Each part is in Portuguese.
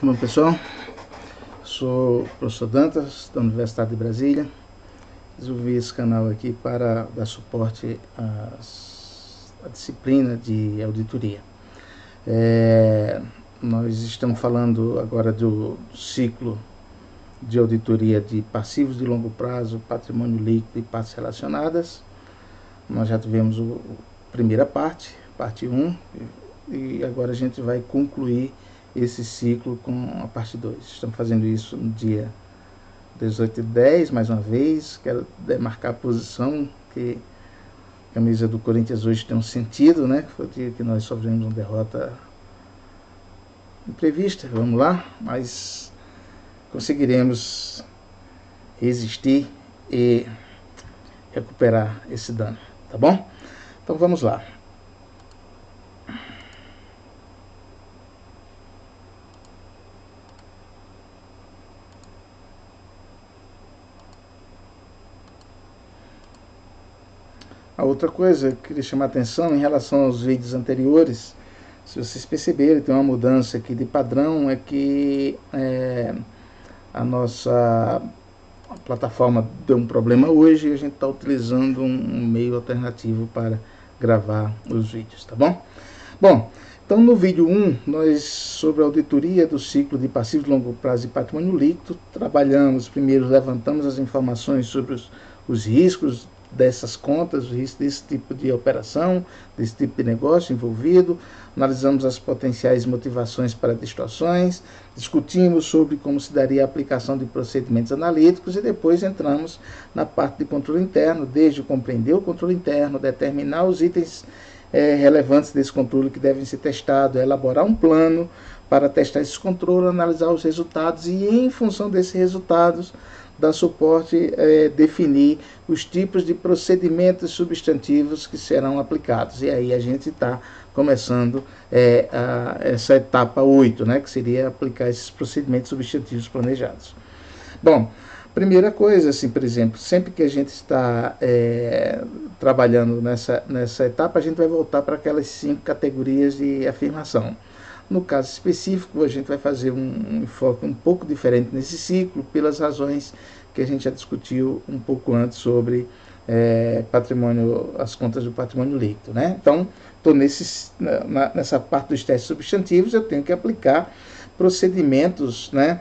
Bom, pessoal, sou o professor Dantas, da Universidade de Brasília. Desenvolvi esse canal aqui para dar suporte à disciplina de auditoria. Nós estamos falando agora do ciclo de auditoria de passivos de longo prazo, patrimônio líquido e partes relacionadas. Nós já tivemos a primeira parte 1, e agora a gente vai concluir esse ciclo com a parte 2. Estamos fazendo isso no dia 18/10, mais uma vez. Quero demarcar a posição, que a camisa do Corinthians hoje tem um sentido, né? Foi o dia que nós sofremos uma derrota imprevista, vamos lá, mas conseguiremos resistir e recuperar esse dano, tá bom? Então vamos lá. A outra coisa que eu queria chamar a atenção em relação aos vídeos anteriores, se vocês perceberem, tem uma mudança aqui de padrão, é que a nossa plataforma deu um problema hoje e a gente está utilizando um meio alternativo para gravar os vídeos, tá bom? Bom, então no vídeo 1, nós, sobre a auditoria do ciclo de passivos de longo prazo e patrimônio líquido, trabalhamos, primeiro levantamos as informações sobre os riscos dessas contas, o risco desse tipo de operação, desse tipo de negócio envolvido, analisamos as potenciais motivações para distorções, discutimos sobre como se daria a aplicação de procedimentos analíticos e depois entramos na parte de controle interno, desde compreender o controle interno, determinar os itens relevantes desse controle que devem ser testados, elaborar um plano para testar esses controles, analisar os resultados e, em função desses resultados, dar suporte, definir os tipos de procedimentos substantivos que serão aplicados. E aí a gente está começando essa etapa 8, né, que seria aplicar esses procedimentos substantivos planejados. Bom, primeira coisa, assim, por exemplo, sempre que a gente está trabalhando nessa etapa, a gente vai voltar para aquelas 5 categorias de afirmação. No caso específico, a gente vai fazer um enfoque um pouco diferente nesse ciclo, pelas razões que a gente já discutiu um pouco antes sobre as contas do patrimônio líquido, né? Então, estou nessa parte dos testes substantivos, eu tenho que aplicar procedimentos, né,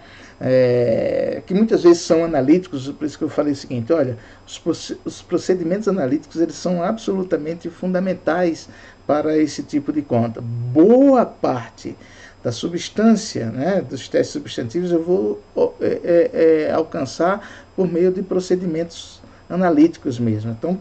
que muitas vezes são analíticos. Por isso que eu falei o seguinte: olha, os procedimentos analíticos, eles são absolutamente fundamentais para esse tipo de conta. Boa parte da substância, né, dos testes substantivos eu vou alcançar por meio de procedimentos analíticos mesmo. Então,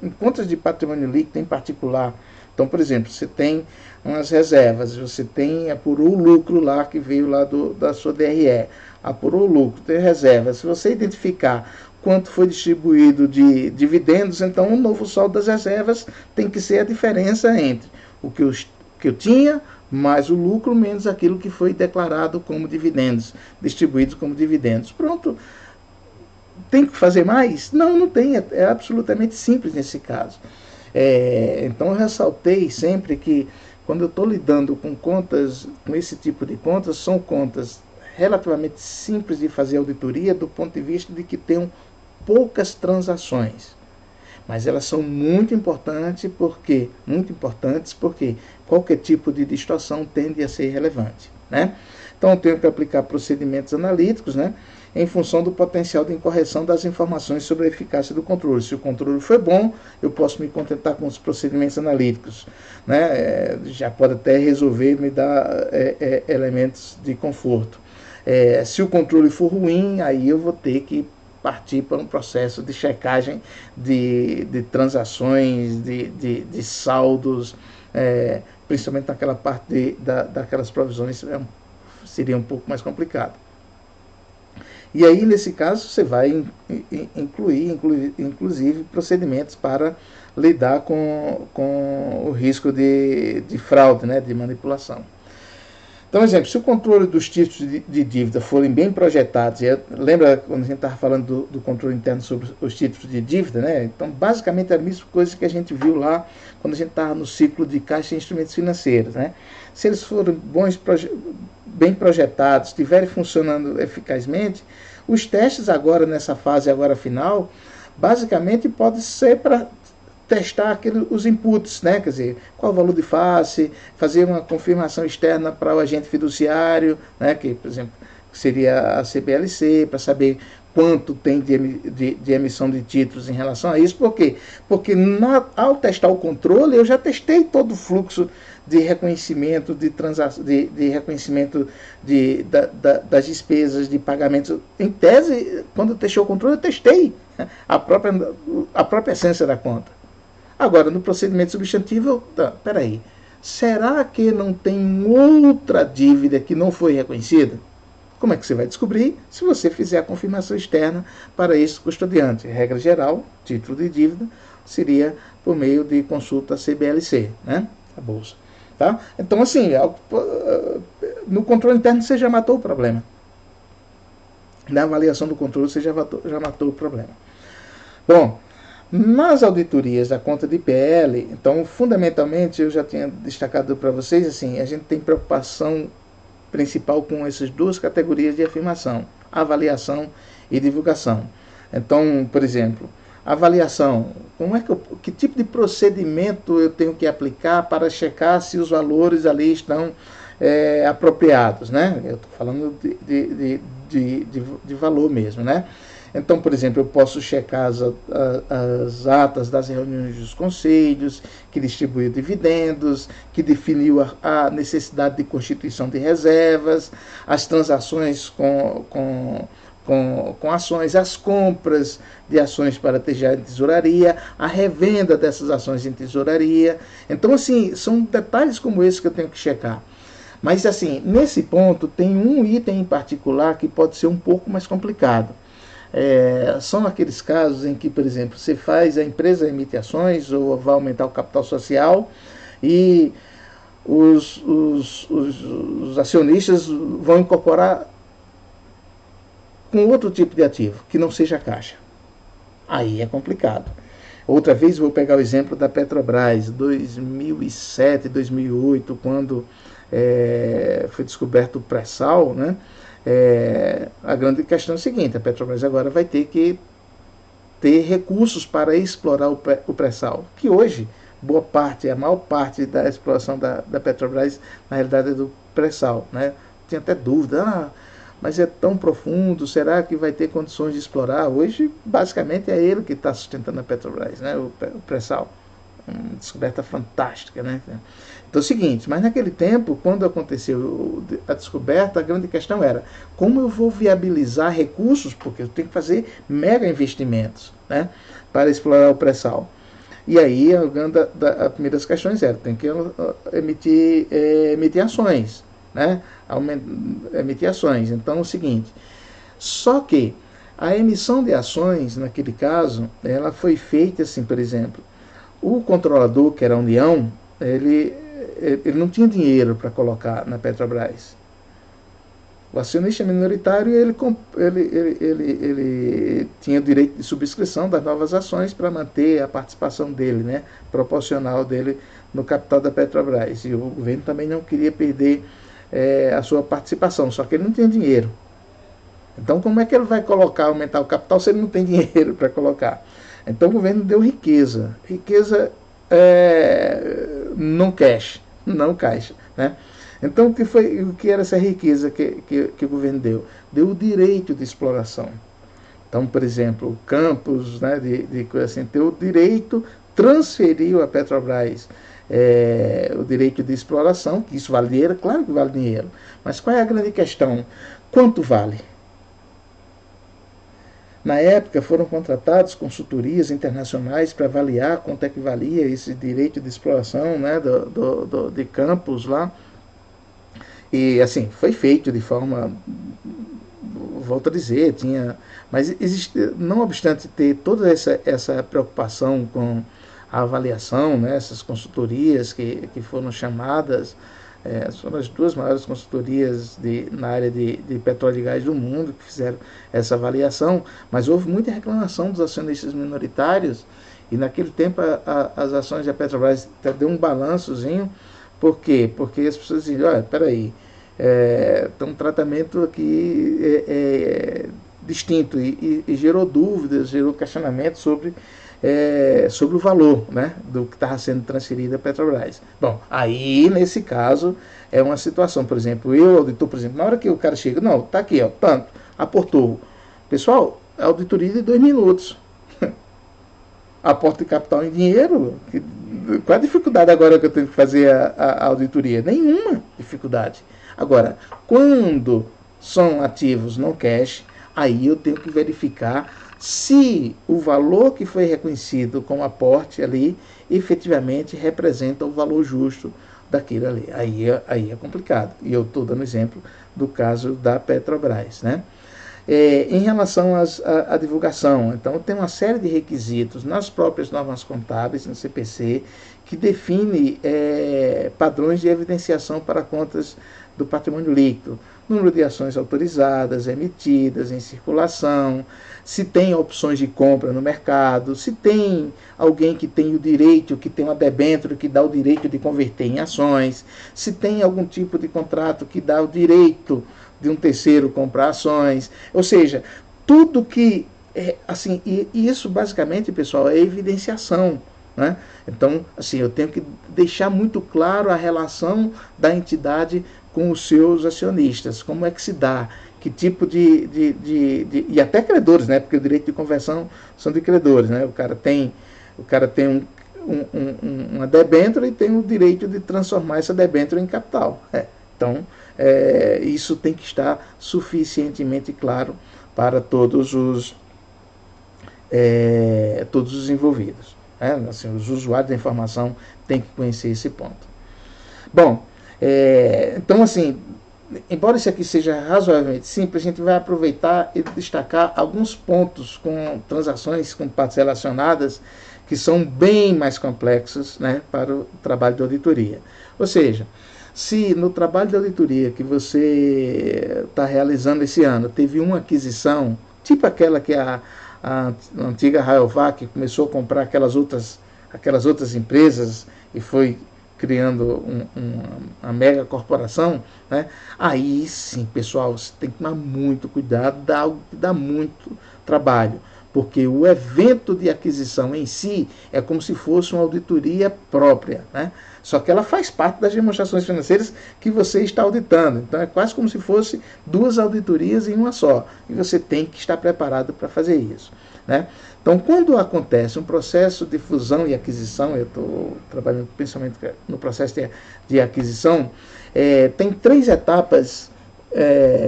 em contas de patrimônio líquido em particular, então, por exemplo, você tem umas reservas, você apurou o lucro lá que veio lá da sua DRE, apurou o lucro, tem reservas. Se você identificar quanto foi distribuído de dividendos, então o novo saldo das reservas tem que ser a diferença entre o que eu tinha mais o lucro menos aquilo que foi declarado como dividendos, distribuídos como dividendos. Pronto. Tem que fazer mais? Não, não tem. É absolutamente simples nesse caso. Então eu ressaltei sempre que quando eu estou lidando com contas, com esse tipo de contas, são contas relativamente simples de fazer auditoria do ponto de vista de que tenham poucas transações. Mas elas são muito importantes porque qualquer tipo de distorção tende a ser relevante, né? Então eu tenho que aplicar procedimentos analíticos, né, em função do potencial de incorreção das informações sobre a eficácia do controle. Se o controle foi bom, eu posso me contentar com os procedimentos analíticos, né? Já pode até resolver, me dar elementos de conforto. Se o controle for ruim, aí eu vou ter que partir para um processo de checagem de transações, de saldos, principalmente naquela parte daquelas provisões, seria um pouco mais complicado. E aí, nesse caso, você vai incluir, inclusive, procedimentos para lidar com o risco de fraude, né, de manipulação. Então, exemplo, se o controle dos títulos de dívida forem bem projetados, lembra quando a gente estava falando do controle interno sobre os títulos de dívida, né? Então, basicamente, é a mesma coisa que a gente viu lá quando a gente estava no ciclo de caixa e instrumentos financeiros, né? Se eles forem bem projetados, estiverem funcionando eficazmente, os testes agora, nessa fase agora final, basicamente pode ser para testar os inputs, né? Quer dizer, qual o valor de face, fazer uma confirmação externa para o agente fiduciário, né? Que, por exemplo, seria a CBLC, para saber quanto tem de emissão de títulos em relação a isso. Por quê? Porque ao testar o controle, eu já testei todo o fluxo de reconhecimento, de reconhecimento das despesas, de pagamentos. Em tese, quando eu testei o controle, eu testei a própria essência da conta. Agora, no procedimento substantivo, peraí, será que não tem outra dívida que não foi reconhecida? Como é que você vai descobrir? Se você fizer a confirmação externa para esse custodiante. Regra geral, título de dívida, seria por meio de consulta CBLC, né? A bolsa. Tá? Então, assim, no controle interno você já matou o problema. Na avaliação do controle você já matou o problema. Bom, nas auditorias da conta de PL, então, fundamentalmente, eu já tinha destacado para vocês, assim, a gente tem preocupação principal com essas duas categorias de afirmação, avaliação e divulgação. Então, por exemplo, avaliação, que tipo de procedimento eu tenho que aplicar para checar se os valores ali estão apropriados, né? Eu estou falando de valor mesmo, né? Então, por exemplo, eu posso checar as atas das reuniões dos conselhos, que distribuiu dividendos, que definiu a necessidade de constituição de reservas, as transações com ações, as compras de ações para tesouraria, a revenda dessas ações em tesouraria. Então, assim, são detalhes como esse que eu tenho que checar. Mas, assim, nesse ponto, tem um item em particular que pode ser um pouco mais complicado. São aqueles casos em que, por exemplo, a empresa emite ações ou vai aumentar o capital social e os acionistas vão incorporar com outro tipo de ativo, que não seja caixa. Aí é complicado. Outra vez vou pegar o exemplo da Petrobras, 2007, 2008, quando foi descoberto o pré-sal, né? A grande questão é a seguinte: a Petrobras agora vai ter que ter recursos para explorar o pré-sal, que hoje a maior parte da exploração da Petrobras na realidade é do pré-sal, né? Tinha até dúvida, mas é tão profundo, será que vai ter condições de explorar? Hoje basicamente é ele que está sustentando a Petrobras, né? O pré-sal, uma descoberta fantástica, né? Então é o seguinte, mas naquele tempo, quando aconteceu a descoberta, a grande questão era como eu vou viabilizar recursos, porque eu tenho que fazer mega investimentos, né, para explorar o pré-sal. E aí a primeira das questões era, tem que emitir ações, né, emitir ações. Então é o seguinte, só que a emissão de ações, naquele caso, ela foi feita assim, por exemplo, o controlador, que era a União, ele não tinha dinheiro para colocar na Petrobras. O acionista minoritário ele tinha o direito de subscrição das novas ações para manter a participação dele, né, proporcional dele no capital da Petrobras. E o governo também não queria perder a sua participação, só que ele não tinha dinheiro. Então, como é que ele vai aumentar o capital se ele não tem dinheiro para colocar? Então, o governo deu riqueza. Riqueza não cash, não caixa, né? Então, o que era essa riqueza que o governo deu? Deu o direito de exploração. Então, por exemplo, Campos, né, de coisa assim, deu o direito, transferiu a Petrobras o direito de exploração, que isso vale dinheiro, claro que vale dinheiro. Mas qual é a grande questão? Quanto vale? Na época foram contratadas consultorias internacionais para avaliar quanto é que valia esse direito de exploração, né, de Campos lá. E assim, foi feito de forma, volto a dizer, mas não obstante ter toda essa preocupação com a avaliação, né, essas consultorias que foram chamadas, Foram as duas maiores consultorias na área de petróleo e gás do mundo que fizeram essa avaliação, mas houve muita reclamação dos acionistas minoritários, e naquele tempo as ações da Petrobras deu um balançozinho. Por quê? Porque as pessoas diziam, olha, peraí, tem um tratamento aqui distinto, e gerou dúvidas, gerou questionamento sobre o valor, né, do que estava sendo transferido à Petrobras. Bom, aí nesse caso é uma situação, por exemplo, eu, auditor, por exemplo, na hora que o cara chega, não, tá aqui, ó, tanto, aportou. Pessoal, a auditoria de 2 minutos. Aporte de capital em dinheiro, qual a dificuldade agora que eu tenho que fazer a auditoria? Nenhuma dificuldade. Agora, quando são ativos não cash, aí eu tenho que verificar se o valor que foi reconhecido como aporte ali efetivamente representa o valor justo daquilo ali. Aí é complicado. E eu estou dando exemplo do caso da Petrobras, né? Em relação à divulgação, então tem uma série de requisitos nas próprias normas contábeis, no CPC, que define padrões de evidenciação para contas do patrimônio líquido, número de ações autorizadas, emitidas, em circulação, se tem opções de compra no mercado, se tem alguém que tem o direito, que tem uma debênture que dá o direito de converter em ações, se tem algum tipo de contrato que dá o direito de um terceiro comprar ações, ou seja, tudo que assim, e isso basicamente, pessoal, é evidenciação, né? Então, assim, eu tenho que deixar muito claro a relação da entidade com os seus acionistas, como é que se dá, que tipo e até credores, né? Porque o direito de conversão são de credores, né? O cara tem uma debênture e tem o direito de transformar essa debênture em capital. Então, isso tem que estar suficientemente claro para todos os envolvidos. Assim, os usuários da informação têm que conhecer esse ponto. Bom, então, assim, embora isso aqui seja razoavelmente simples, a gente vai aproveitar e destacar alguns pontos com transações com partes relacionadas que são bem mais complexos, né, para o trabalho de auditoria. Ou seja, se no trabalho de auditoria que você está realizando esse ano teve uma aquisição, tipo aquela que a antiga Rayovac começou a comprar aquelas outras empresas e foi criando uma mega corporação, né? Aí sim, pessoal, você tem que tomar muito cuidado, dá muito trabalho, porque o evento de aquisição em si é como se fosse uma auditoria própria, né? Só que ela faz parte das demonstrações financeiras que você está auditando. Então é quase como se fosse 2 auditorias em uma só. E você tem que estar preparado para fazer isso, né? Então, quando acontece um processo de fusão e aquisição, eu estou trabalhando principalmente no processo de aquisição, tem 3 etapas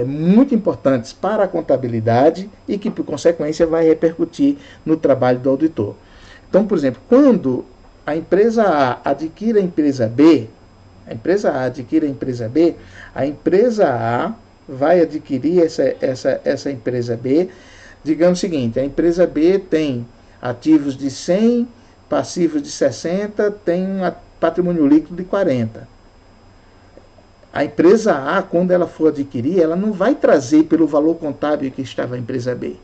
muito importantes para a contabilidade e que, por consequência, vai repercutir no trabalho do auditor. Então, por exemplo, quando a empresa A adquire a empresa B, a empresa A vai adquirir essa empresa B. Digamos o seguinte, a empresa B tem ativos de 100, passivos de 60, tem um patrimônio líquido de 40. A empresa A, quando ela for adquirir, ela não vai trazer pelo valor contábil que estava a empresa B.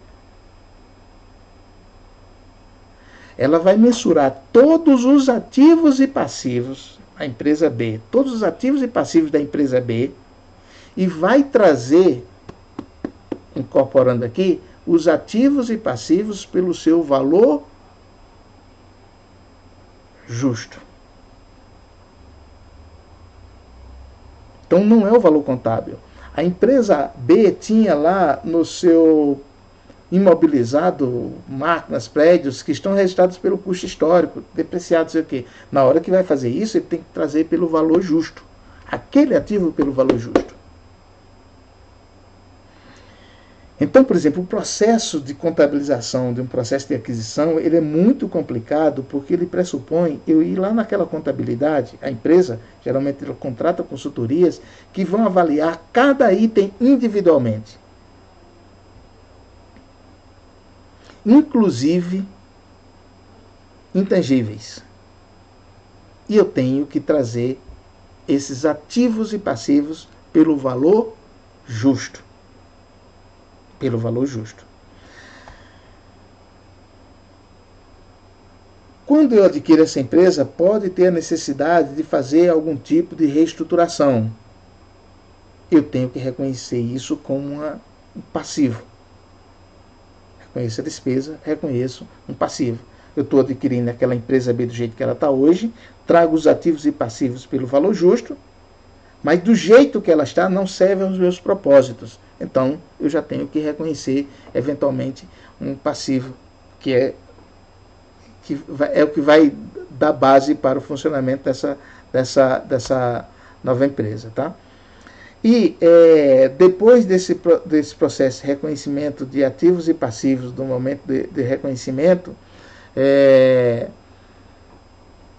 Ela vai mensurar todos os ativos e passivos da empresa B, todos os ativos e passivos da empresa B, e vai trazer, incorporando aqui, os ativos e passivos pelo seu valor justo. Então não é o valor contábil. A empresa B tinha lá no seu imobilizado máquinas, prédios que estão registrados pelo custo histórico, depreciados, sei o quê. Na hora que vai fazer isso, ele tem que trazer pelo valor justo. Aquele ativo pelo valor justo. Então, por exemplo, o processo de contabilização de um processo de aquisição, ele é muito complicado porque ele pressupõe eu ir lá naquela contabilidade, a empresa, geralmente ela contrata consultorias que vão avaliar cada item individualmente. Inclusive intangíveis. E eu tenho que trazer esses ativos e passivos pelo valor justo. Pelo valor justo. Quando eu adquiro essa empresa, pode ter a necessidade de fazer algum tipo de reestruturação. Eu tenho que reconhecer isso como um passivo. Reconheço a despesa, reconheço um passivo. Eu estou adquirindo aquela empresa B do jeito que ela está hoje, trago os ativos e passivos pelo valor justo, mas do jeito que ela está não serve aos meus propósitos. Então, eu já tenho que reconhecer, eventualmente, um passivo, que é o que vai dar base para o funcionamento dessa nova empresa. Tá? E depois desse processo de reconhecimento de ativos e passivos, do momento de reconhecimento,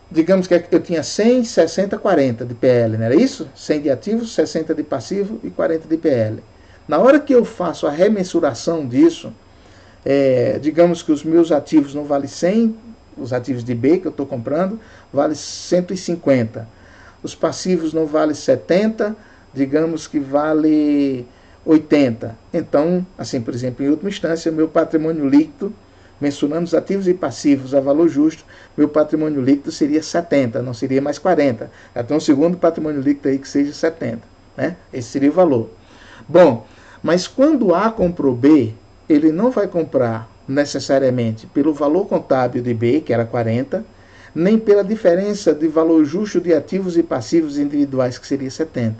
digamos que eu tinha 100, 60, 40 de PL, não era isso? 100 de ativos, 60 de passivo e 40 de PL. Na hora que eu faço a remensuração disso, digamos que os meus ativos não valem 100, os ativos de B que eu estou comprando, vale 150. Os passivos não valem 70, digamos que vale 80. Então, assim, por exemplo, em última instância, meu patrimônio líquido, mensurando os ativos e passivos a valor justo, meu patrimônio líquido seria 70, não seria mais 40. Então, o segundo patrimônio líquido aí que seja 70. Né? Esse seria o valor. Bom, mas quando A comprou B, ele não vai comprar necessariamente pelo valor contábil de B, que era 40, nem pela diferença de valor justo de ativos e passivos individuais, que seria 70.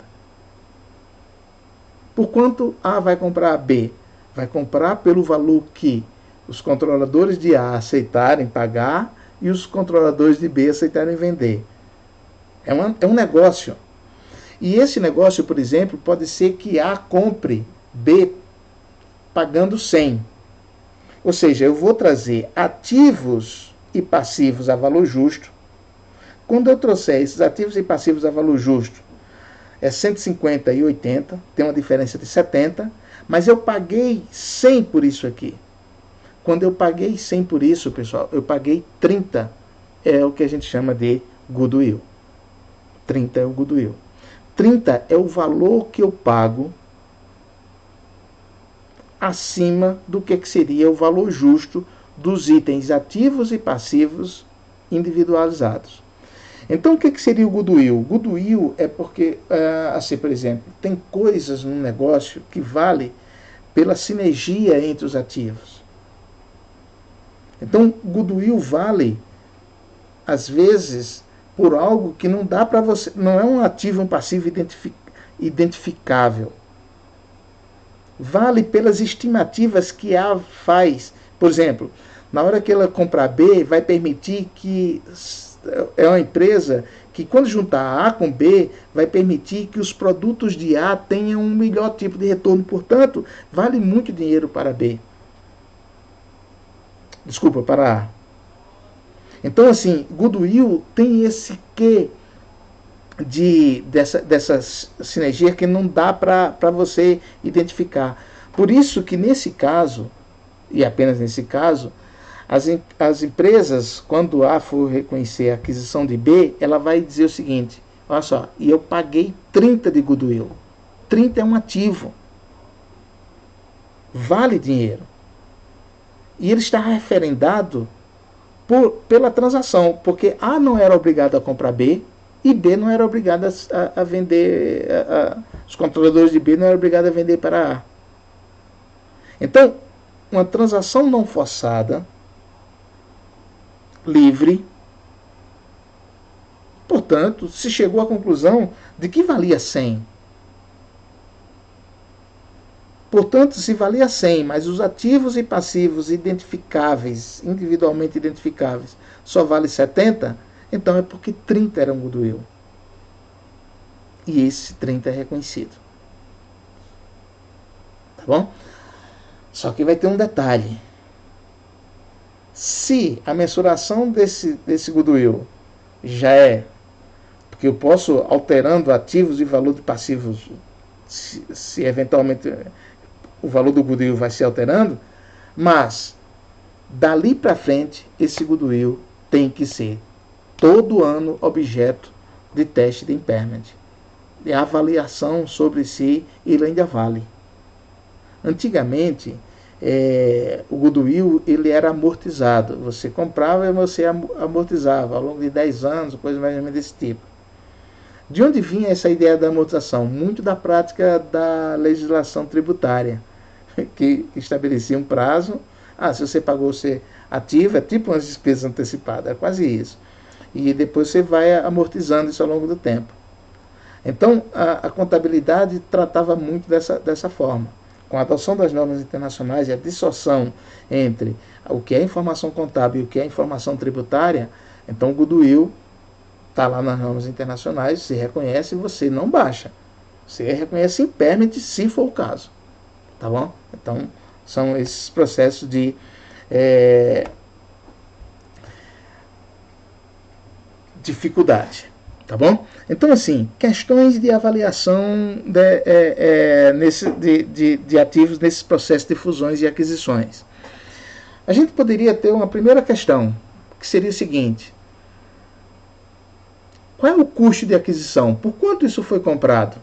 Por quanto A vai comprar B? Vai comprar pelo valor que os controladores de A aceitarem pagar e os controladores de B aceitarem vender. É um negócio. E esse negócio, por exemplo, pode ser que A compre B pagando 100. Ou seja, eu vou trazer ativos e passivos a valor justo. Quando eu trouxer esses ativos e passivos a valor justo, é 150 e 80, tem uma diferença de 70, mas eu paguei 100 por isso aqui. Quando eu paguei 100 por isso, pessoal, eu paguei 30, é o que a gente chama de goodwill. 30 é o goodwill. 30 é o valor que eu pago acima do que seria o valor justo dos itens ativos e passivos individualizados. Então, o que seria o goodwill? O goodwill é porque, assim, por exemplo, tem coisas no negócio que vale pela sinergia entre os ativos. Então, goodwill vale, às vezes, por algo que não dá para você, não é um ativo e um passivo identificável. Vale pelas estimativas que A faz. Por exemplo, na hora que ela comprar B, vai permitir que é uma empresa que, quando juntar A com B, vai permitir que os produtos de A tenham um melhor tipo de retorno. Portanto, vale muito dinheiro para B. Desculpa, para A. Então, assim, goodwill tem esse quê dessa sinergia que não dá para você identificar. Por isso que nesse caso, e apenas nesse caso, as empresas, quando A for reconhecer a aquisição de B, ela vai dizer o seguinte: olha só, e eu paguei 30 de goodwill. 30 é um ativo. Vale dinheiro. E ele está referendado pela transação, porque A não era obrigado a comprar B, e B não era obrigado a vender, os controladores de B não eram obrigados a vender para A. Então, uma transação não forçada, livre, portanto, se chegou à conclusão de que valia 100. Portanto, se valia 100, mas os ativos e passivos identificáveis, individualmente identificáveis, só vale 70, então é porque 30 era um goodwill. E esse 30 é reconhecido. Tá bom? Só que vai ter um detalhe. Se a mensuração desse goodwill já é... Porque eu posso, alterando ativos e valor de passivos, se eventualmente o valor do goodwill vai se alterando, mas dali para frente esse goodwill tem que ser todo ano objeto de teste de impairment, de avaliação sobre se ele ainda vale. Antigamente, o goodwill ele era amortizado. Você comprava e você amortizava ao longo de 10 anos, coisa mais ou menos desse tipo. De onde vinha essa ideia da amortização? Muito da prática da legislação tributária, que estabelecia um prazo. Se você pagou, você ativa, é tipo umas despesas antecipadas, é quase isso. E depois você vai amortizando isso ao longo do tempo. Então, a contabilidade tratava muito dessa forma. Com a adoção das normas internacionais e a dissociação entre o que é informação contábil e o que é informação tributária, então o goodwill está lá nas normas internacionais, se reconhece e você não baixa. Você reconhece impairment se for o caso. Tá bom? Então, são esses processos de dificuldade. Tá bom? Então, assim, questões de avaliação de ativos nesses processos de fusões e aquisições. A gente poderia ter uma primeira questão, que seria o seguinte: qual é o custo de aquisição? Por quanto isso foi comprado?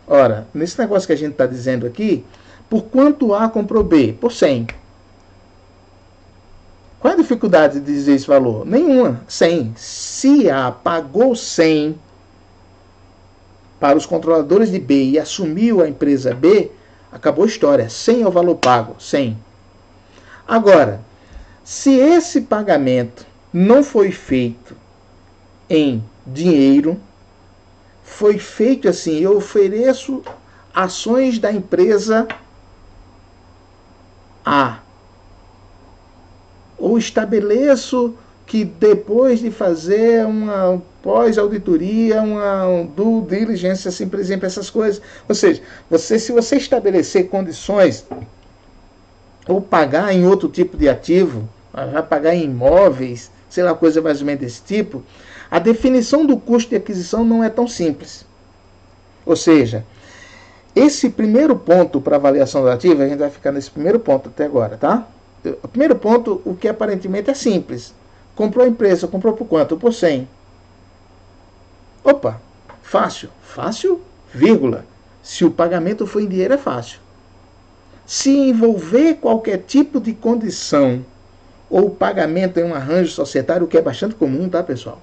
Ora, nesse negócio que a gente está dizendo aqui, por quanto A comprou B? Por 100. Qual é a dificuldade de dizer esse valor? Nenhuma. 100. Se A pagou 100 para os controladores de B e assumiu a empresa B, acabou a história. 100 é o valor pago. 100. Agora, se esse pagamento não foi feito em dinheiro, foi feito assim: eu ofereço ações da empresa A, ou estabeleço que depois de fazer uma pós-auditoria, uma due diligence, assim, por exemplo, essas coisas. Ou seja, se você estabelecer condições ou pagar em outro tipo de ativo, já pagar em imóveis, sei lá, coisa mais ou menos desse tipo, a definição do custo de aquisição não é tão simples. Ou seja, esse primeiro ponto para avaliação do ativo, a gente vai ficar nesse primeiro ponto até agora, tá? O primeiro ponto, o que aparentemente é simples. Comprou a empresa, comprou por quanto? Por 100. Opa, fácil. Fácil, vírgula. Se o pagamento for em dinheiro, é fácil. Se envolver qualquer tipo de condição ou pagamento em um arranjo societário, o que é bastante comum, tá, pessoal?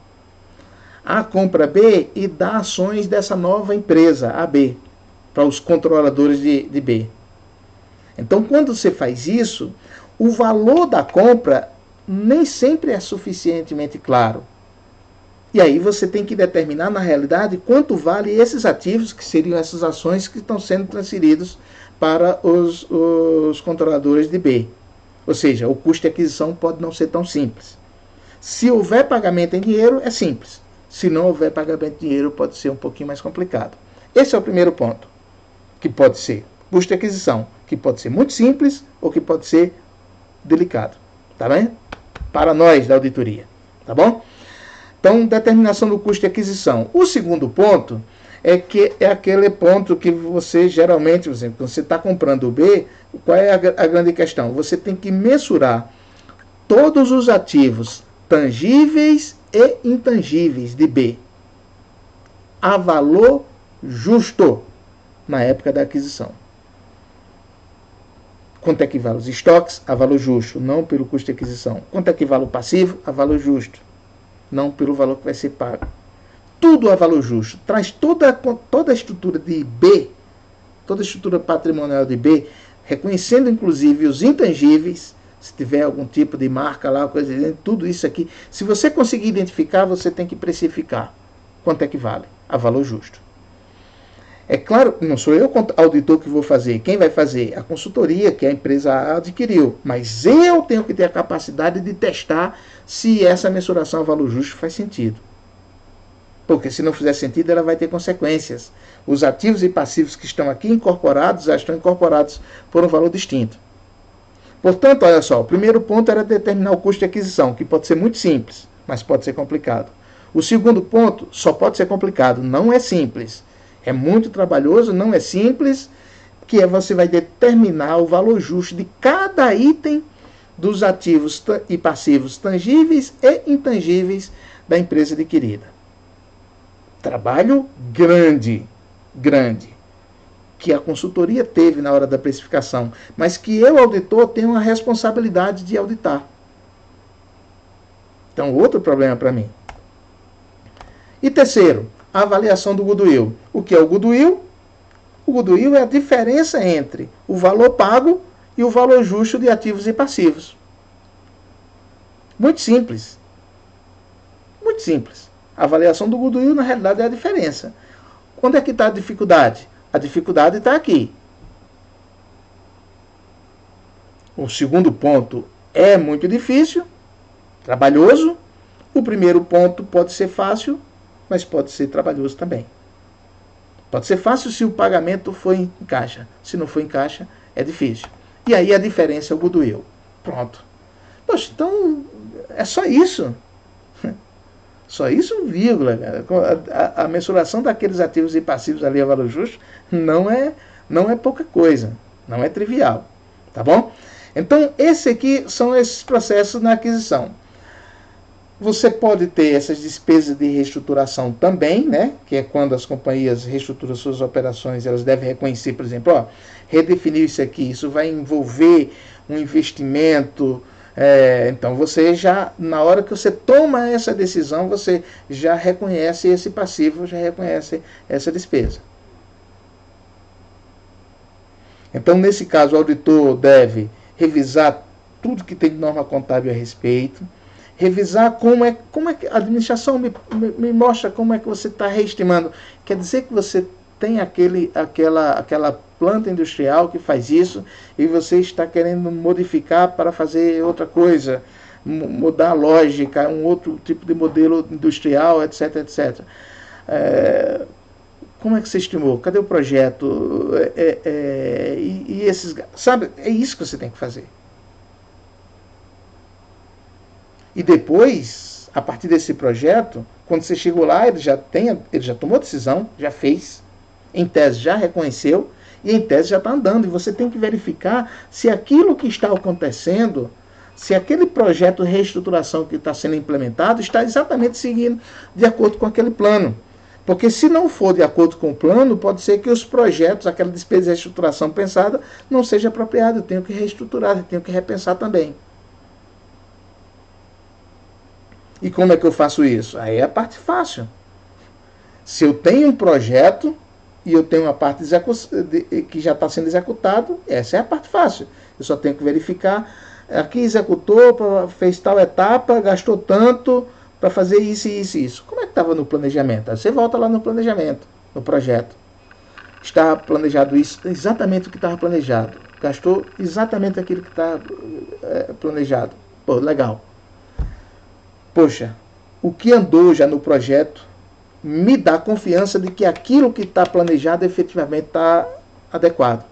A compra B e dá ações dessa nova empresa, a B, para os controladores de B. Então, quando você faz isso, o valor da compra nem sempre é suficientemente claro. E aí você tem que determinar, na realidade, quanto vale esses ativos, que seriam essas ações que estão sendo transferidos para os controladores de B. Ou seja, o custo de aquisição pode não ser tão simples. Se houver pagamento em dinheiro, é simples. Se não houver pagamento em dinheiro, pode ser um pouquinho mais complicado. Esse é o primeiro ponto, que pode ser custo de aquisição, que pode ser muito simples ou que pode ser delicado. Tá bem? Para nós da auditoria. Tá bom? Então, determinação do custo de aquisição. O segundo ponto é aquele ponto que você geralmente, por exemplo, quando você está comprando o B, qual é a grande questão? Você tem que mensurar todos os ativos tangíveis e intangíveis de B a valor justo na época da aquisição. Quanto equivale os estoques? A valor justo, não pelo custo de aquisição. Quanto equivale o passivo? A valor justo, não pelo valor que vai ser pago. Tudo a valor justo. Traz toda a estrutura de B, toda a estrutura patrimonial de B, reconhecendo inclusive os intangíveis, se tiver algum tipo de marca lá, coisa, tudo isso aqui. Se você conseguir identificar, você tem que precificar. Quanto equivale? A valor justo. É claro, não sou eu, auditor, que vou fazer. Quem vai fazer? A consultoria que a empresa adquiriu. Mas eu tenho que ter a capacidade de testar se essa mensuração a valor justo faz sentido. Porque se não fizer sentido, ela vai ter consequências. Os ativos e passivos que estão aqui incorporados, já estão incorporados por um valor distinto. Portanto, olha só, o primeiro ponto era determinar o custo de aquisição, que pode ser muito simples, mas pode ser complicado. O segundo ponto só pode ser complicado, não é simples. É muito trabalhoso, não é simples, que você vai determinar o valor justo de cada item dos ativos e passivos tangíveis e intangíveis da empresa adquirida. Trabalho grande, grande, que a consultoria teve na hora da precificação, mas que eu, auditor, tenho a responsabilidade de auditar. Então, outro problema para mim. E terceiro, a avaliação do goodwill. O que é o goodwill? O goodwill é a diferença entre o valor pago e o valor justo de ativos e passivos. Muito simples. Muito simples. A avaliação do goodwill, na realidade, é a diferença. Onde é que está a dificuldade? A dificuldade está aqui. O segundo ponto é muito difícil, trabalhoso. O primeiro ponto pode ser fácil, mas pode ser trabalhoso também. Pode ser fácil se o pagamento for em caixa. Se não for em caixa, é difícil. E aí a diferença é o goodwill. Pronto. Poxa, então é só isso. Só isso, vírgula. A mensuração daqueles ativos e passivos ali a valor justo não é pouca coisa. Não é trivial. Tá bom? Então, esse aqui são esses processos na aquisição. Você pode ter essas despesas de reestruturação também, né? Que é quando as companhias reestruturam suas operações, elas devem reconhecer, por exemplo, ó, redefinir isso aqui, isso vai envolver um investimento. Então você já, na hora que você toma essa decisão, você já reconhece esse passivo, já reconhece essa despesa. Então, nesse caso, o auditor deve revisar tudo que tem de norma contábil a respeito, revisar como é que a administração me mostra como é que você está reestimando. Quer dizer que você tem aquela planta industrial que faz isso e você está querendo modificar para fazer outra coisa, mudar a lógica, um outro tipo de modelo industrial, etc, etc. Como é que você estimou? Cadê o projeto? E esses... Sabe, é isso que você tem que fazer. E depois, a partir desse projeto, quando você chegou lá, ele já tomou decisão, já fez, em tese já reconheceu, e em tese já está andando. E você tem que verificar se aquilo que está acontecendo, se aquele projeto de reestruturação que está sendo implementado, está exatamente seguindo de acordo com aquele plano. Porque se não for de acordo com o plano, pode ser que os projetos, aquela despesa de reestruturação pensada, não seja apropriada. Eu tenho que reestruturar, eu tenho que repensar também. E como é que eu faço isso? Aí é a parte fácil. Se eu tenho um projeto e eu tenho uma parte que já está sendo executado, essa é a parte fácil. Eu só tenho que verificar, aqui executou, fez tal etapa, gastou tanto para fazer isso, isso e isso. Como é que estava no planejamento? Aí você volta lá no planejamento, no projeto. Estava planejado isso, exatamente o que estava planejado. Gastou exatamente aquilo que está planejado. Pô, legal. Poxa, o que andou já no projeto me dá confiança de que aquilo que está planejado efetivamente está adequado.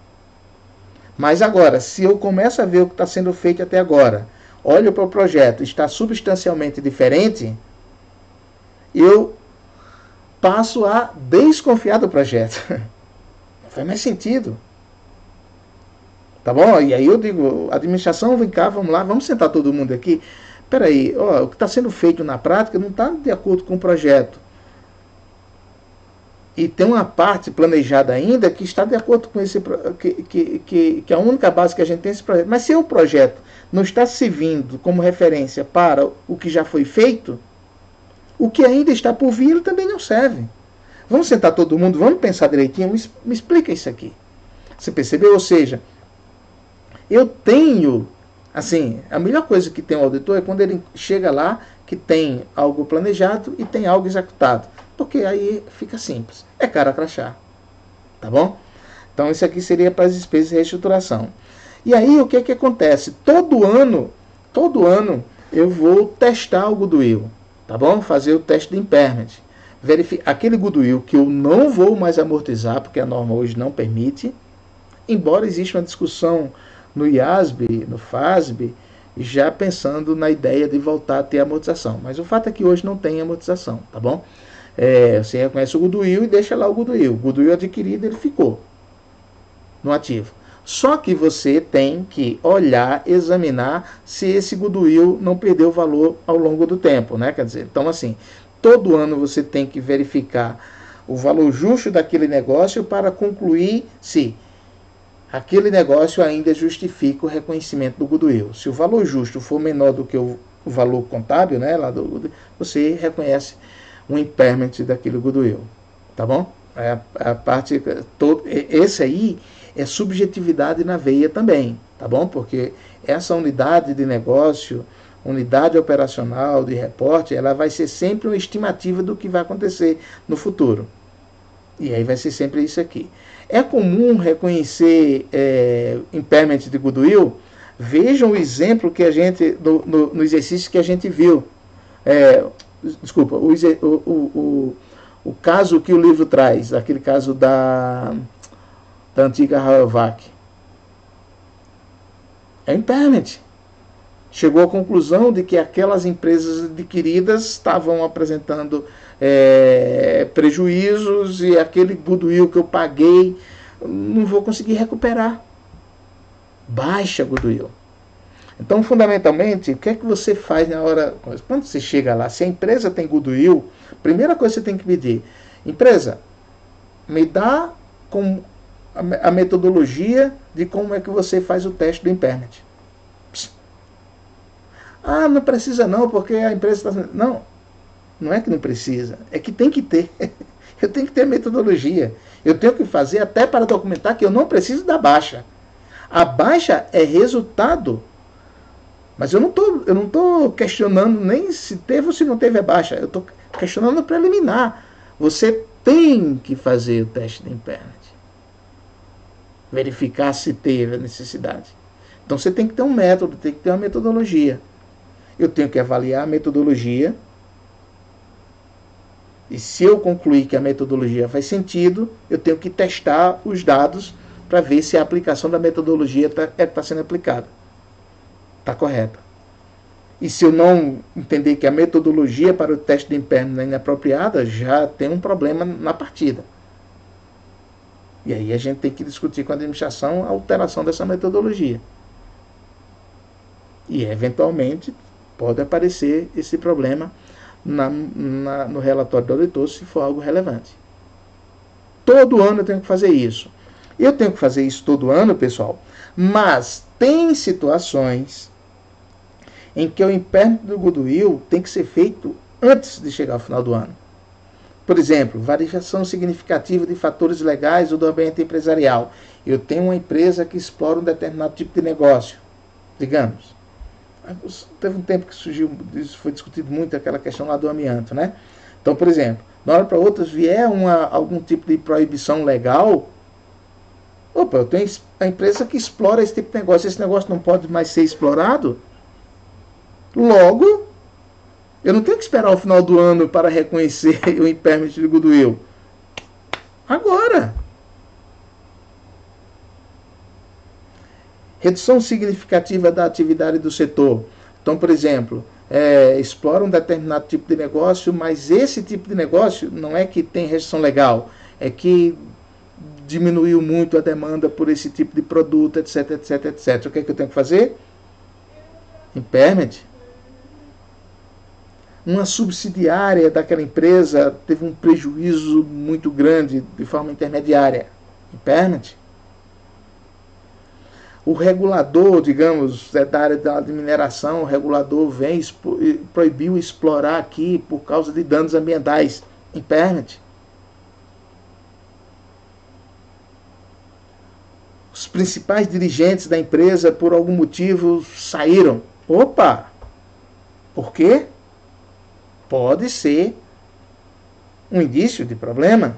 Mas agora, se eu começo a ver o que está sendo feito até agora, olho para o projeto, está substancialmente diferente, eu passo a desconfiar do projeto. Não faz mais sentido. Tá bom? E aí eu digo, administração, vem cá, vamos lá, vamos sentar todo mundo aqui. Espera aí, o que está sendo feito na prática não está de acordo com o projeto. E tem uma parte planejada ainda que está de acordo com esse que a única base que a gente tem é esse projeto. Mas se o projeto não está servindo como referência para o que já foi feito, o que ainda está por vir também não serve. Vamos sentar todo mundo, vamos pensar direitinho, me explica isso aqui. Você percebeu? Ou seja, eu tenho... Assim, a melhor coisa que tem o auditor é quando ele chega lá que tem algo planejado e tem algo executado. Porque aí fica simples. É cara crachá. Tá bom? Então isso aqui seria para as despesas de reestruturação. E aí o que é que acontece? Todo ano eu vou testar o goodwill. Tá bom? Fazer o teste de impairment. Aquele goodwill que eu não vou mais amortizar, porque a norma hoje não permite. Embora exista uma discussão no IASB, no FASB, já pensando na ideia de voltar a ter amortização. Mas o fato é que hoje não tem amortização, tá bom? Você reconhece o goodwill e deixa lá o goodwill. O goodwill adquirido, ele ficou no ativo. Só que você tem que olhar, examinar se esse goodwill não perdeu valor ao longo do tempo, né? Quer dizer, então assim, todo ano você tem que verificar o valor justo daquele negócio para concluir se aquele negócio ainda justifica o reconhecimento do goodwill. Se o valor justo for menor do que o valor contábil, né, lá você reconhece um impairment daquele goodwill. Tá bom? A parte esse aí é subjetividade na veia também, tá bom? Porque essa unidade de negócio, unidade operacional de reporte, ela vai ser sempre uma estimativa do que vai acontecer no futuro. E aí vai ser sempre isso aqui. É comum reconhecer impairment de goodwill. Vejam o exemplo que a gente, no exercício que a gente viu. Desculpa, o caso que o livro traz, aquele caso da antiga Rayovac. É impairment. Chegou à conclusão de que aquelas empresas adquiridas estavam apresentando prejuízos e aquele goodwill que eu paguei não vou conseguir recuperar. Baixa goodwill. Então, fundamentalmente, o que é que você faz na hora... Quando você chega lá, se a empresa tem goodwill, primeira coisa que você tem que pedir, empresa, me dá a metodologia de como é que você faz o teste do impairment. Ah, não precisa não, porque a empresa está... Não, não é que não precisa, é que tem que ter. Eu tenho que ter a metodologia. Eu tenho que fazer até para documentar que eu não preciso da baixa. A baixa é resultado. Mas eu não estou questionando nem se teve ou se não teve a baixa. Eu estou questionando o preliminar. Você tem que fazer o teste de impairment. Verificar se teve a necessidade. Então você tem que ter um método, tem que ter uma metodologia. Eu tenho que avaliar a metodologia. E se eu concluir que a metodologia faz sentido, eu tenho que testar os dados para ver se a aplicação da metodologia está sendo aplicada. Está correta. E se eu não entender que a metodologia para o teste de impairment é inapropriada, já tem um problema na partida. E aí a gente tem que discutir com a administração a alteração dessa metodologia. E eventualmente pode aparecer esse problema no relatório do auditor, se for algo relevante. Todo ano eu tenho que fazer isso. Eu tenho que fazer isso todo ano, pessoal, mas tem situações em que o impairment do goodwill tem que ser feito antes de chegar ao final do ano. Por exemplo, variação significativa de fatores legais ou do ambiente empresarial. Eu tenho uma empresa que explora um determinado tipo de negócio, digamos. Teve um tempo que surgiu, isso foi discutido muito, aquela questão lá do amianto, né? Então, por exemplo, de uma hora para outra vier algum tipo de proibição legal, opa, eu tenho a empresa que explora esse tipo de negócio, esse negócio não pode mais ser explorado, logo, eu não tenho que esperar o final do ano para reconhecer o impairment de goodwill. Agora. Redução significativa da atividade do setor. Então, por exemplo, explora um determinado tipo de negócio, mas esse tipo de negócio não é que tem restrição legal, é que diminuiu muito a demanda por esse tipo de produto, etc, etc, etc. O que é que eu tenho que fazer? Impairment. Uma subsidiária daquela empresa teve um prejuízo muito grande de forma intermediária. Impairment. O regulador, digamos, da área de mineração, o regulador vem e proibiu explorar aqui por causa de danos ambientais. Impairment. Os principais dirigentes da empresa, por algum motivo, saíram. Opa! Por quê? Pode ser um indício de problema.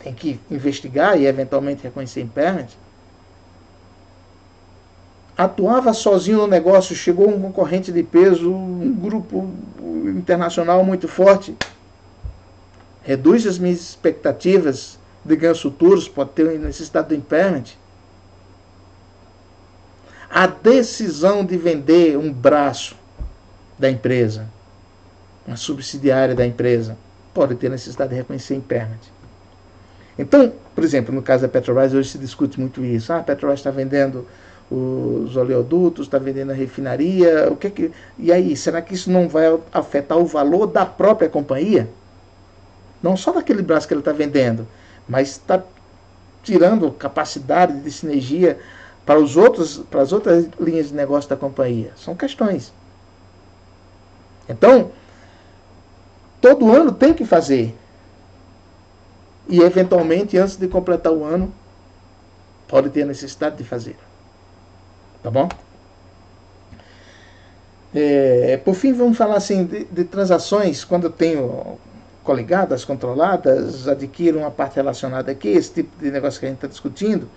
Tem que investigar e eventualmente reconhecer impairment. Atuava sozinho no negócio, chegou um concorrente de peso, um grupo internacional muito forte. Reduz as minhas expectativas de ganhos futuros, pode ter necessidade do impairment. A decisão de vender um braço da empresa, uma subsidiária da empresa, pode ter necessidade de reconhecer impairment. Então, por exemplo, no caso da Petrobras, hoje se discute muito isso. A Petrobras está vendendo os oleodutos, está vendendo a refinaria, e aí, será que isso não vai afetar o valor da própria companhia? Não só daquele braço que ele está vendendo, mas está tirando capacidade de sinergia para as outras linhas de negócio da companhia. São questões. Então, todo ano tem que fazer. E, eventualmente, antes de completar o ano, pode ter a necessidade de fazer. Tá bom? Por fim, vamos falar assim de transações, quando eu tenho coligadas, controladas, adquiro uma parte relacionada aqui, esse tipo de negócio que a gente está discutindo.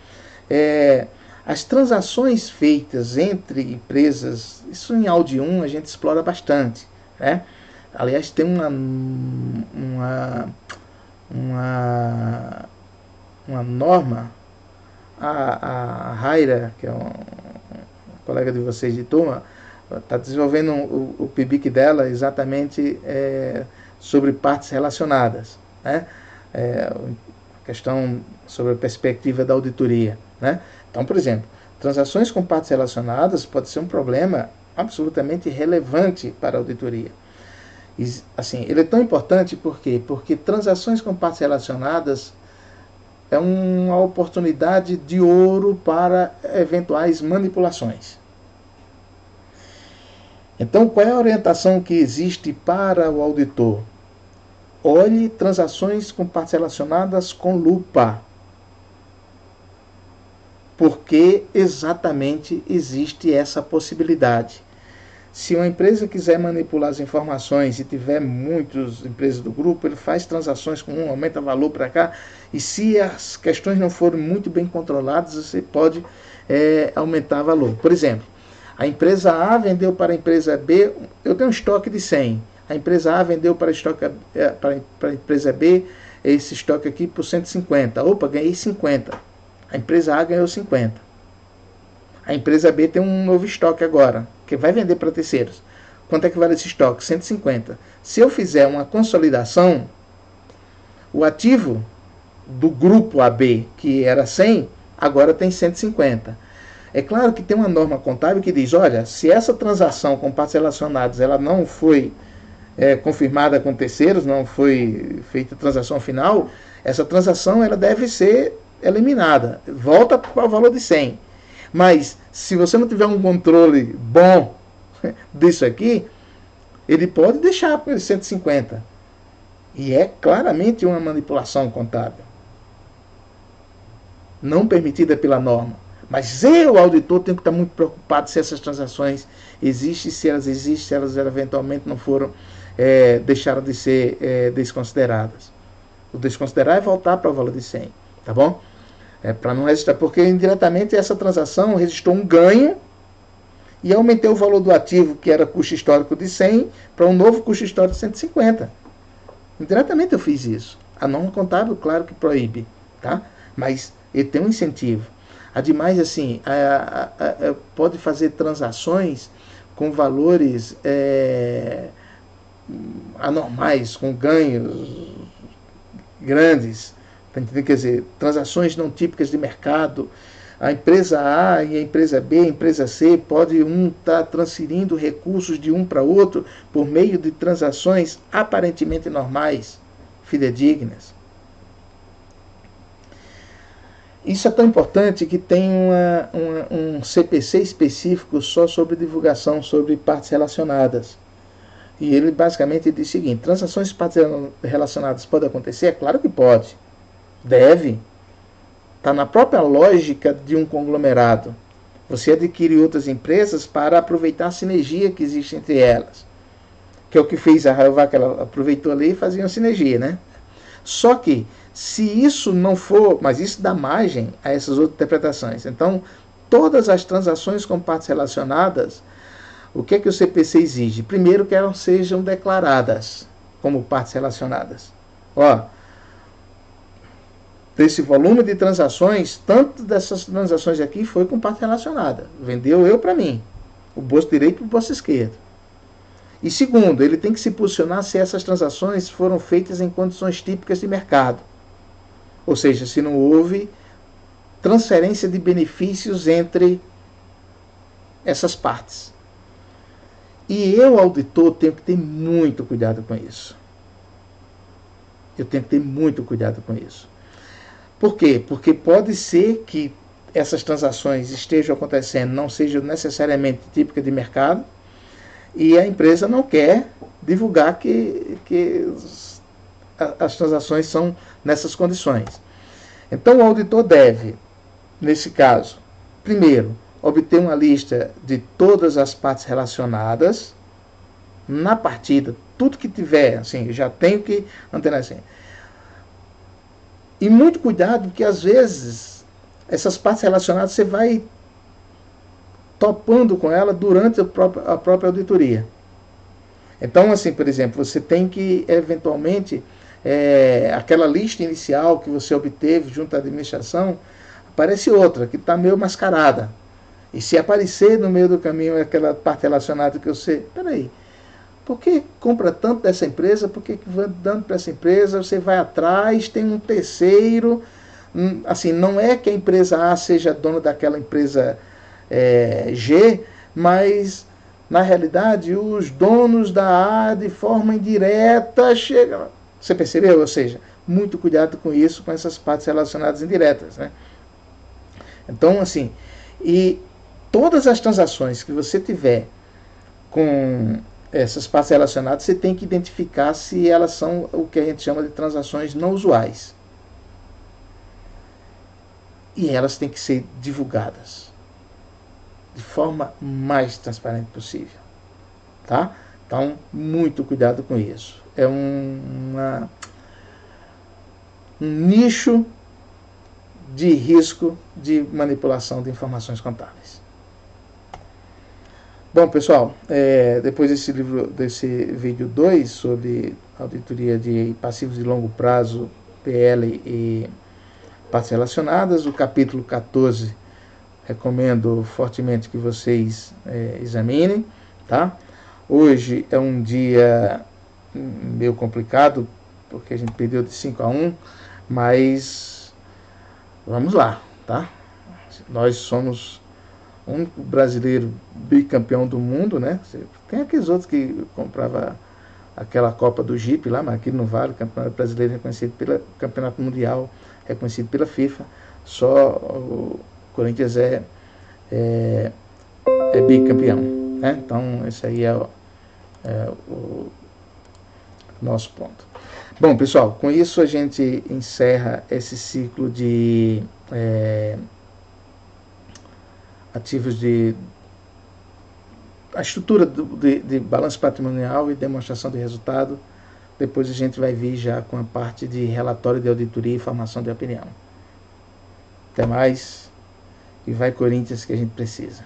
As transações feitas entre empresas, isso em Audi 1 a gente explora bastante, né? Aliás, tem uma norma, a Raira, que é um colega de vocês de turma, está desenvolvendo o PIBIC dela exatamente sobre partes relacionadas, né? Questão sobre a perspectiva da auditoria, né? Então, por exemplo, transações com partes relacionadas pode ser um problema absolutamente relevante para a auditoria. E, assim, ele é tão importante por quê? Porque transações com partes relacionadas é uma oportunidade de ouro para eventuais manipulações. Então, qual é a orientação que existe para o auditor? Olhe transações com partes relacionadas com lupa. Porque exatamente existe essa possibilidade. Se uma empresa quiser manipular as informações e tiver muitas empresas do grupo, ele faz transações com um, aumenta valor para cá, e se as questões não forem muito bem controladas, você pode aumentar valor. Por exemplo, a empresa A vendeu para a empresa B, eu tenho um estoque de 100, a empresa A vendeu para a empresa B esse estoque aqui por 150, opa, ganhei 50. A empresa A ganhou 50. A empresa B tem um novo estoque agora, que vai vender para terceiros. Quanto é que vale esse estoque? 150. Se eu fizer uma consolidação, o ativo do grupo AB, que era 100, agora tem 150. É claro que tem uma norma contábil que diz, olha, se essa transação com partes relacionadas ela não foi confirmada com terceiros, não foi feita a transação final, essa transação ela deve ser eliminada, volta para o valor de 100. Mas se você não tiver um controle bom disso aqui, ele pode deixar para 150. E é claramente uma manipulação contábil, não permitida pela norma. Mas eu, auditor, tenho que estar muito preocupado se essas transações existem, se elas eventualmente não foram, deixaram de ser desconsideradas. O desconsiderar é voltar para o valor de 100, tá bom? Para não registrar, porque indiretamente essa transação registrou um ganho e aumentei o valor do ativo, que era custo histórico de 100, para um novo custo histórico de 150. Indiretamente eu fiz isso. A norma contábil, claro que proíbe, tá? Mas ele tem um incentivo. Ademais, assim, pode fazer transações com valores anormais, com ganhos grandes. Quer dizer, transações não típicas de mercado. A empresa A e a empresa B, a empresa C, pode estar transferindo recursos de um para outro por meio de transações aparentemente normais, fidedignas. Isso é tão importante que tem um CPC específico só sobre divulgação sobre partes relacionadas. E ele basicamente diz o seguinte, transações de partes relacionadas podem acontecer? É claro que pode. Deve. Está na própria lógica de um conglomerado. Você adquire outras empresas para aproveitar a sinergia que existe entre elas. Que é o que fez a Rayovac, ela aproveitou ali e fazia uma sinergia, né? Só que, se isso não for, mas isso dá margem a essas outras interpretações. Então, todas as transações com partes relacionadas, o que é que o CPC exige? Primeiro, que elas sejam declaradas como partes relacionadas. Desse volume de transações, tanto dessas transações aqui foi com parte relacionada. Vendeu eu para mim, o bolso direito para o bolso esquerdo. E segundo, ele tem que se posicionar se essas transações foram feitas em condições típicas de mercado. Ou seja, se não houve transferência de benefícios entre essas partes. E eu, auditor, tenho que ter muito cuidado com isso. Eu tenho que ter muito cuidado com isso. Por quê? Porque pode ser que essas transações estejam acontecendo, não sejam necessariamente típicas de mercado, e a empresa não quer divulgar que as transações são nessas condições. Então o auditor deve, nesse caso, primeiro, obter uma lista de todas as partes relacionadas na partida, tudo que tiver, assim, já tenho que antenar assim. E muito cuidado, porque às vezes essas partes relacionadas você vai topando com ela durante a própria auditoria. Então, assim, por exemplo, você tem que, eventualmente, aquela lista inicial que você obteve junto à administração, aparece outra, que está meio mascarada. E se aparecer no meio do caminho aquela parte relacionada que você... Peraí, por que compra tanto dessa empresa? Por que vai dando para essa empresa? Você vai atrás, tem um terceiro... Assim, não é que a empresa A seja dona daquela empresa G, mas... Na realidade, os donos da A, de forma indireta, chegam... Você percebeu? Ou seja, muito cuidado com isso, com essas partes relacionadas indiretas, né? Então, assim, e todas as transações que você tiver com essas partes relacionadas, você tem que identificar se elas são o que a gente chama de transações não usuais. E elas têm que ser divulgadas de forma mais transparente possível, tá? Então, muito cuidado com isso. É um nicho de risco de manipulação de informações contábeis. Bom, pessoal, depois desse vídeo 2 sobre auditoria de passivos de longo prazo, PL e partes relacionadas, o capítulo 14 recomendo fortemente que vocês examinem, tá? Hoje é um dia meio complicado, porque a gente perdeu de 5-1, mas vamos lá, tá? Nós somos o único brasileiro bicampeão do mundo, né? Tem aqueles outros que comprava aquela Copa do Jeep lá, mas aqui não vale. O Campeonato Brasileiro reconhecido pelo Campeonato Mundial, reconhecido pela FIFA. Só o Corinthians é bicampeão, né? Então esse aí é o nosso ponto. Bom, pessoal, com isso a gente encerra esse ciclo de ativos a estrutura de balanço patrimonial e demonstração de resultado. Depois a gente vai vir já com a parte de relatório de auditoria e formação de opinião. Até mais, e vai Corinthians, que a gente precisa.